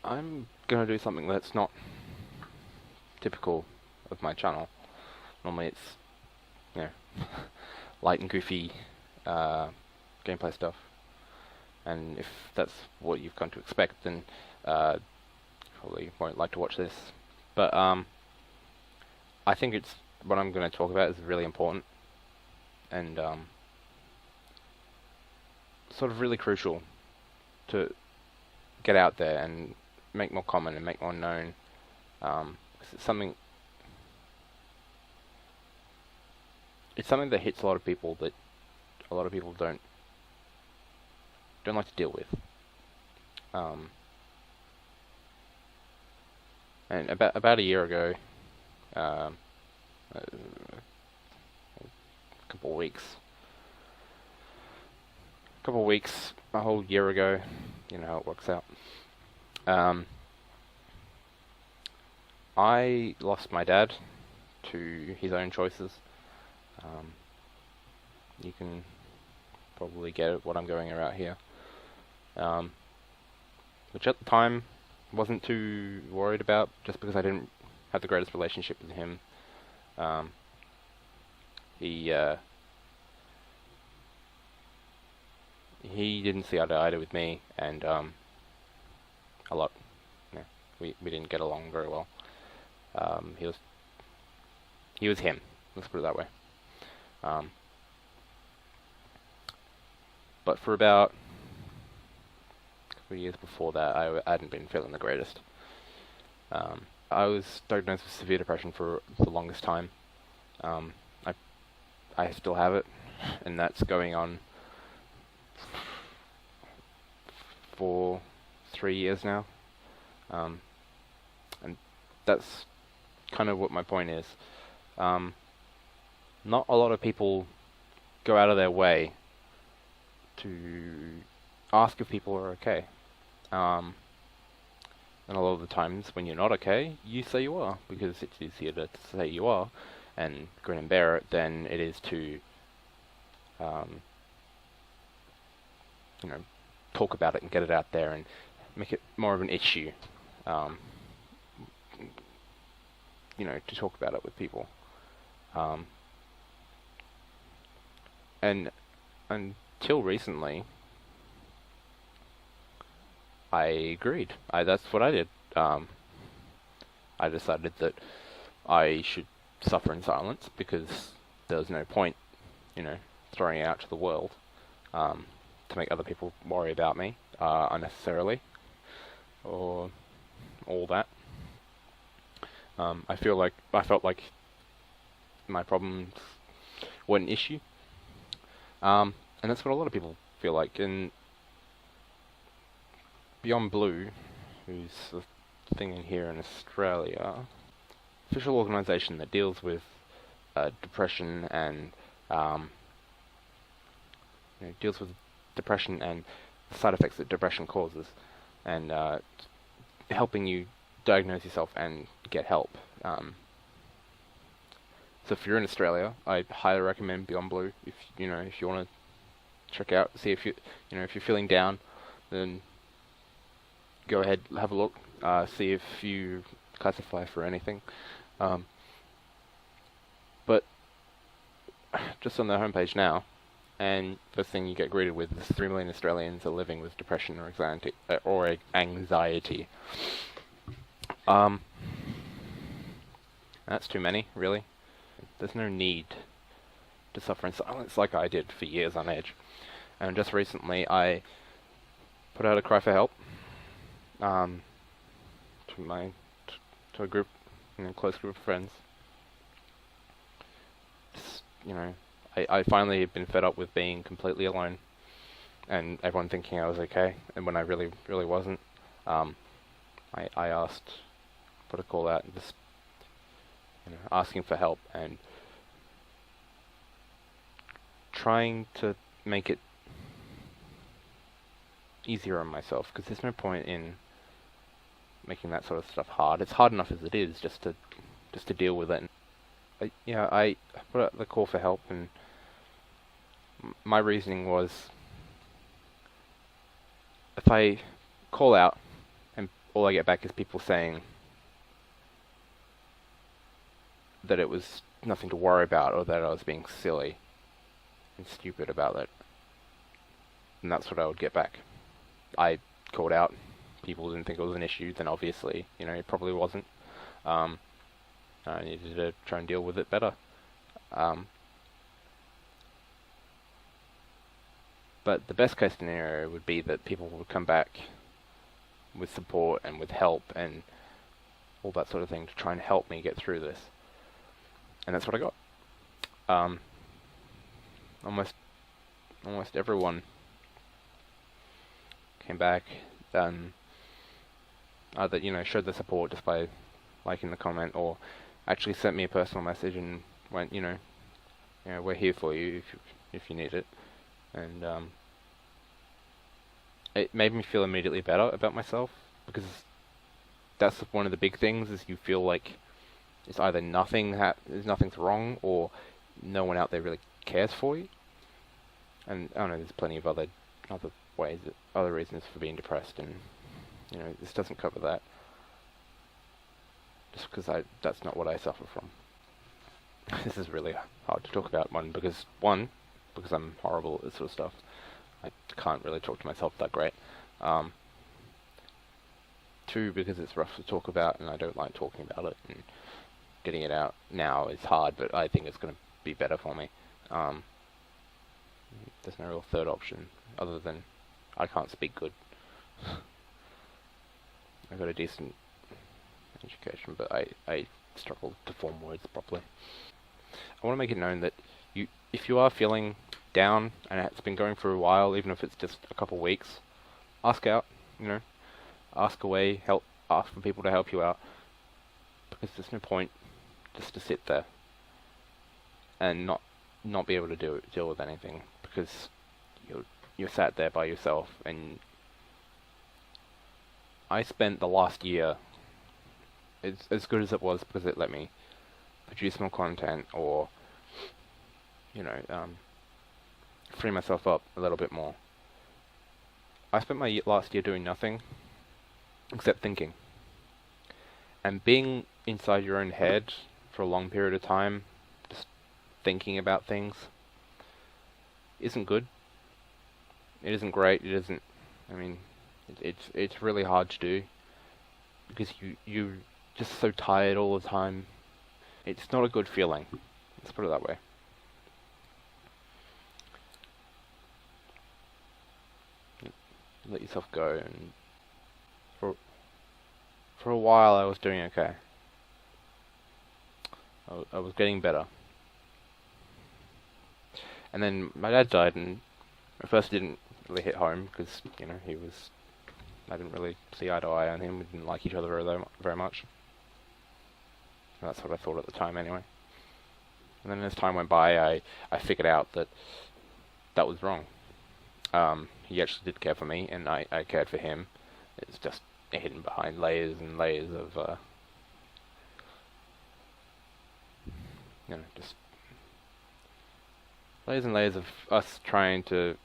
I'm gonna do something that's not typical of my channel. Normally it's, you know, light and goofy uh, gameplay stuff, and if that's what you've come to expect, then probably won't like to watch this. But I think it's what I'm going to talk about is really important and sort of really crucial to get out there and make more common and make more known. 'Cause it's something that hits a lot of people that a lot of people don't like to deal with. Um, and about a year ago, um, a couple of weeks, a whole year ago, you know how it works out. Um, I lost my dad to his own choices. Um, you can probably get at what I'm going about here. Um, which at the time wasn't too worried about, just because I didn't have the greatest relationship with him. Um, he he didn't see eye to eye with me, and a lot. You know, we didn't get along very well. He was him. Let's put it that way. Um, but for about a couple of years before that, I hadn't been feeling the greatest. I was diagnosed with severe depression for the longest time. Um, I I still have it, and that's going on for 3 years now. Um, and that's kind of what my point is. Um, Not a lot of people go out of their way to ask if people are okay. Um, and a lot of the times when you're not okay, you say you are, because it's easier to say you are and grin and bear it than it is to, um, you know, talk about it and get it out there and make it more of an issue. Um, to talk about it with people. Um, and until recently, I agreed. That's what I did. I decided that I should suffer in silence because there was no point, throwing it out to the world to make other people worry about me unnecessarily or all that. I felt like my problems were an issue, and that's what a lot of people feel like. And Beyond Blue, who's a thing in here in Australia, official organisation that deals with depression and deals with depression and the side effects that depression causes, and helping you diagnose yourself and get help. So if you're in Australia, I highly recommend Beyond Blue. If you want to check out, see if if you're feeling down, then go ahead, have a look, see if you classify for anything. But just on their homepage now, and first thing you get greeted with is 3 million Australians are living with depression or anxiety. That's too many, really. There's no need to suffer in silence like I did for years on edge. And just recently, I put out a cry for help to a group, close group of friends. Just, I finally have been fed up with being completely alone, and everyone thinking I was okay, and when I really, really wasn't. I asked, put a call out, and just asking for help and trying to make it easier on myself, because there's no point in making that sort of stuff hard. It's hard enough as it is just to deal with it. I put out the call for help, and my reasoning was, if I call out all I get back is people saying that it was nothing to worry about, or that I was being silly and stupid about it. And that's what I would get back. I called out. People didn't think it was an issue, then obviously, it probably wasn't. I needed to try and deal with it better. But the best case scenario would be that people would come back with support and with help and all that sort of thing to try and help me get through this. And that's what I got. Almost everyone came back, either showed their support just by liking the comment, or actually sent me a personal message and went, we're here for you if you need it. And it made me feel immediately better about myself, because that's one of the big things, is you feel like it's either nothing's wrong, or no one out there really cares for you. And I don't know, there's plenty of other ways, other reasons for being depressed, and this doesn't cover that. Just because that's not what I suffer from. This is really hard to talk about. Because I'm horrible at this sort of stuff. I can't really talk to myself that great. 2, because it's rough to talk about, and I don't like talking about it, and getting it out now is hard, but I think it's going to be better for me. There's no real third option, other than I can't speak good. I've got a decent education, but I struggle to form words properly. I want to make it known that if you are feeling down, and it's been going for a while, even if it's just a couple of weeks, ask out, ask away, ask for people to help you out, because there's no point just to sit there and not be able to deal with anything, because you're sat there by yourself. And I spent the last year, as good as it was, because it let me produce more content, or free myself up a little bit more. I spent my last year doing nothing except thinking. And being inside your own head for a long period of time, just thinking about things, isn't good. It isn't great. It isn't. It's really hard to do, because you're just so tired all the time. It's not a good feeling. Let's put it that way. Let yourself go, and for a while I was doing okay. I was getting better. And then my dad died, and at first it didn't really hit home, because, I didn't really see eye to eye on him. We didn't like each other very much. That's what I thought at the time anyway. And then as time went by, I figured out that was wrong. He actually did care for me, and I cared for him. It's just hidden behind layers and layers of, just layers and layers of us trying to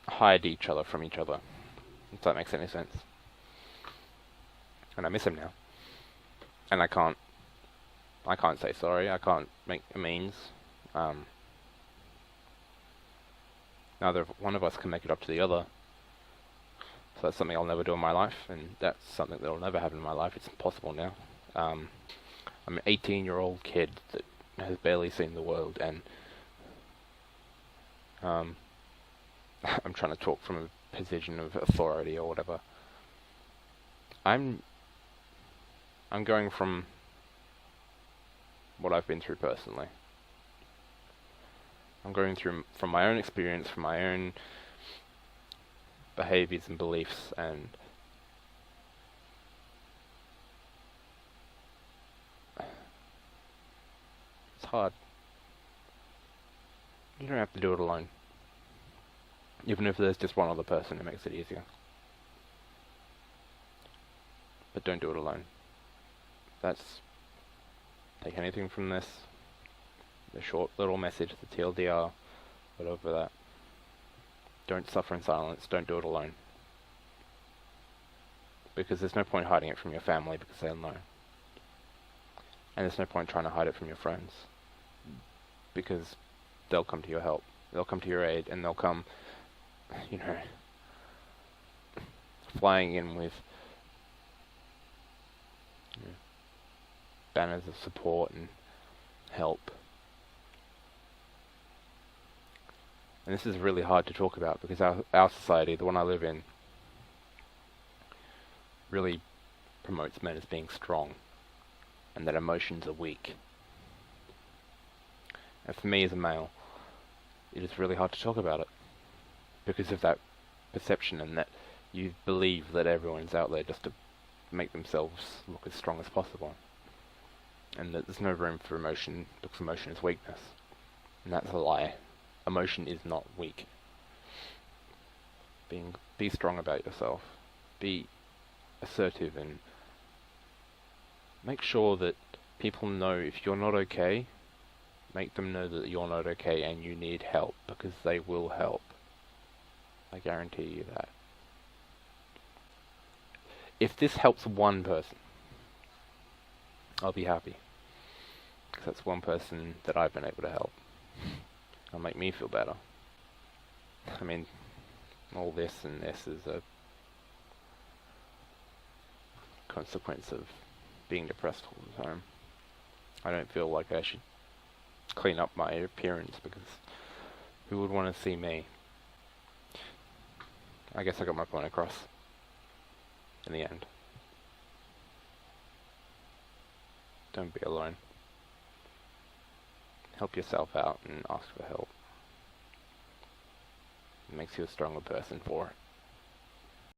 hide each other from each other, if that makes any sense. And I miss him now. And I can't say sorry. I can't make amends. Neither one of us can make it up to the other. So that's something I'll never do in my life, and that's something that'll never happen in my life. It's impossible now. I'm an 18-year-old kid that has barely seen the world, and I'm trying to talk from a position of authority or whatever. I'm going from what I've been through personally. I'm going through from my own experience, from my own behaviors and beliefs, and it's hard. You don't have to do it alone. Even if there's just one other person, it makes it easier. But don't do it alone. Take anything from this, the short little message, the TLDR, whatever that. Don't suffer in silence, don't do it alone. because there's no point hiding it from your family because they'll know. And there's no point trying to hide it from your friends because they'll come to your help. They'll come to your aid, and they'll come, you know, flying in with, you know, banners of support and help. And this is really hard to talk about because our society, the one I live in, really promotes men as being strong and that emotions are weak. And for me as a male, it is really hard to talk about it because of that perception, and that you believe that everyone's out there just to make themselves look as strong as possible, and that there's no room for emotion because emotion is weakness. And that's a lie. Emotion is not weak. Be strong about yourself. Be assertive, and make sure that people know if you're not okay. Make them know that you're not okay and you need help, because they will help. I guarantee you that. If this helps one person, I'll be happy, because that's one person that I've been able to help. It'll make me feel better. I mean, all this and this is a consequence of being depressed all the time. I don't feel like I should clean up my appearance, because who would want to see me? I guess I got my point across in the end. Don't be alone. Help yourself out and ask for help. It makes you a stronger person for it.